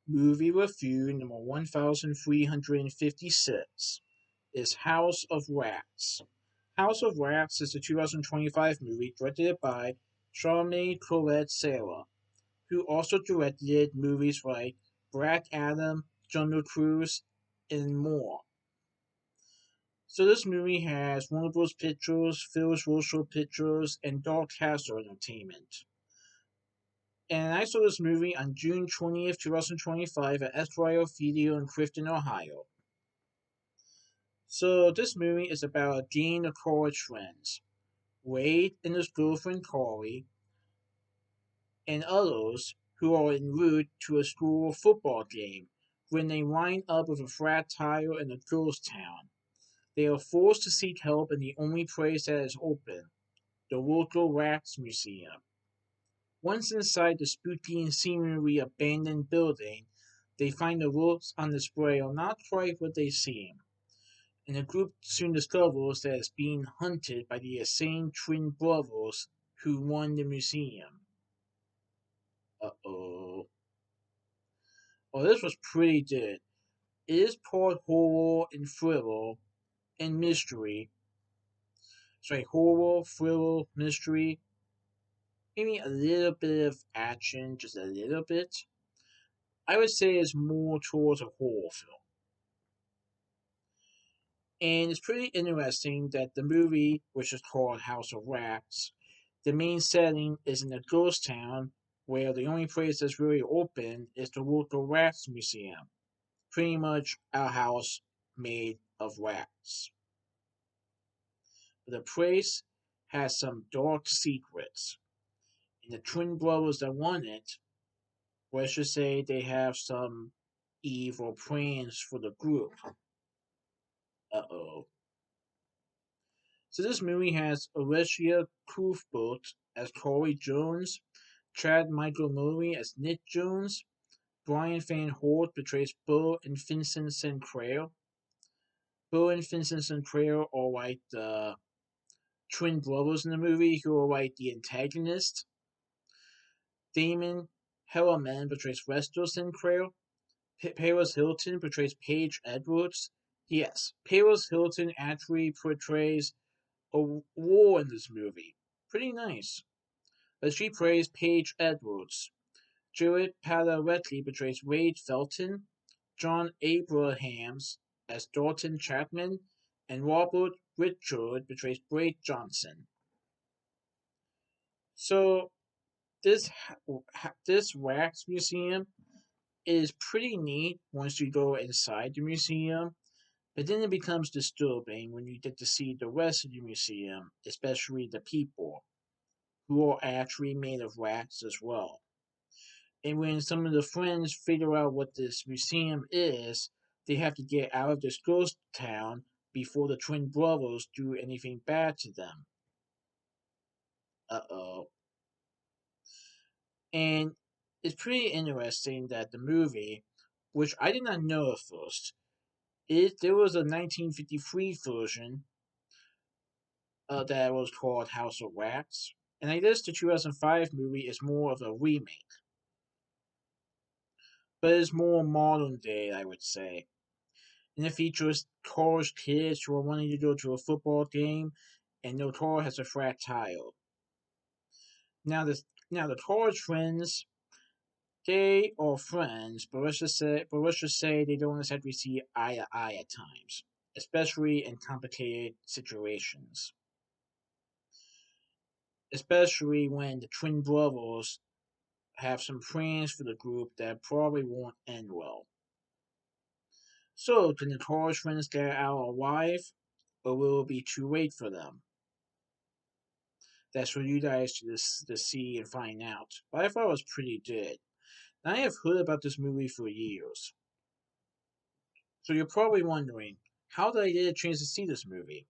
Movie review number 1356 is House of Rats. House of Rats is a 2025 movie directed by Charmaine Colette Sarah, who also directed movies like Black Adam, Jungle Cruise, and more. So this movie has Warner Bros. Pictures, Phil's Roadshow Pictures, and Dark Castle Entertainment. And I saw this movie on June 20th, 2025 at Esquire Theatre in Clifton, Ohio. So this movie is about a gang of college friends, Wade and his girlfriend Carly, and others who are en route to a school football game when they wind up with a flat tire in a ghost town. They are forced to seek help in the only place that is open, the local Rats Museum. Once inside the spooky and seemingly abandoned building, they find the looks on display are not quite what they seem, and the group soon discovers that it's being hunted by the insane twin brothers who run the museum. Uh-oh. Oh, this was pretty good. It is part horror and thriller and mystery. Sorry, horror, thriller, mystery, maybe a little bit of action, just a little bit. I would say it's more towards a horror film. And it's pretty interesting that the movie, which is called House of Rats, the main setting is in a ghost town where the only place that's really open is the local Rats Museum. Pretty much a house made of rats. The place has some dark secrets, and the twin brothers that run it, let's just say they have some evil plans for the group. Uh-oh. So this movie has Alicia Cuthbert as Corey Jones, Chad Michael Murray as Nick Jones, Brian Van Holt portrays Bill and Vincent Sinclair. Bill and Vincent Sinclair are like the twin brothers in the movie who are like the antagonists. Damon Herriman portrays Lester Sinclair. Paris Hilton portrays Paige Edwards. Yes, Paris Hilton actually portrays a war in this movie. Pretty nice. But she plays Paige Edwards. Jared Padalecki portrays Wade Felton. John Abrahams as Dalton Chapman. And Robert Richard portrays Blake Johnson. So this this wax museum is pretty neat once you go inside the museum, but then it becomes disturbing when you get to see the rest of the museum, especially the people, who are actually made of wax as well. And when some of the friends figure out what this museum is, they have to get out of this ghost town before the twin brothers do anything bad to them. Uh-oh. And it's pretty interesting that the movie, which I did not know at first, there was a 1953 version that was called House of Wax, and I guess the 2005 movie is more of a remake, but it's more modern day, I would say. And it features college kids who are wanting to go to a football game, and their car has a flat tire. Now the college friends, they are friends, but let's just say they don't exactly see eye to eye at times, especially in complicated situations. Especially when the twin brothers have some plans for the group that probably won't end well. So, can the college friends get out alive, or will it be too late for them? That's for you guys to see and find out. But I thought it was pretty good. Now, I have heard about this movie for years. So you're probably wondering, how did I get a chance to see this movie?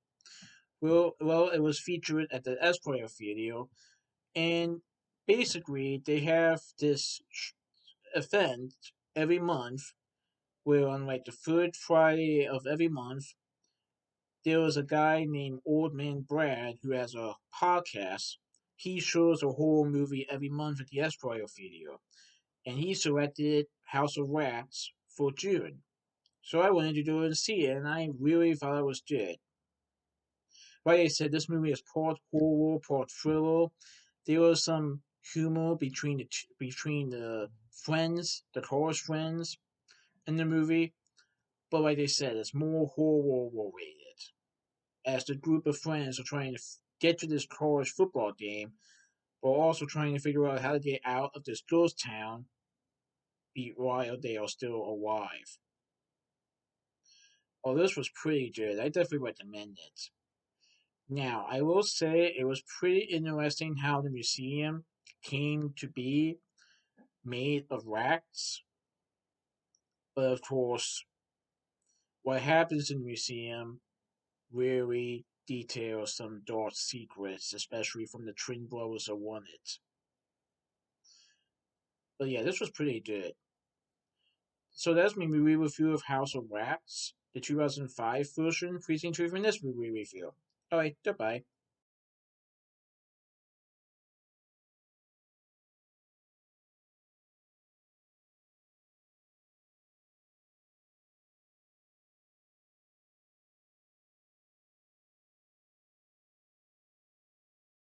Well, it was featured at the Esquire Theatre, and basically they have this event every month where on like the third Friday of every month, there was a guy named Old Man Brad who has a podcast. He shows a horror movie every month at the Esquire Theatre. and he selected House of Wax for June. So I wanted to go and see it, and I really thought it was good. Like I said, this movie is part horror, part thriller. There was some humor between the friends, the chorus friends, in the movie. But like I said, it's more horror related. As the group of friends are trying to get to this college football game, but also trying to figure out how to get out of this ghost town while they are still alive. Oh, this was pretty good. I definitely recommend it. Now, I will say it was pretty interesting how the museum came to be made of rats. But of course, what happens in the museum really details some dark secrets, especially from the twin brothers who won it. But yeah, this was pretty good. So that's my movie review of House of Rats, the 2005 version, featuring this movie review. Alright, goodbye.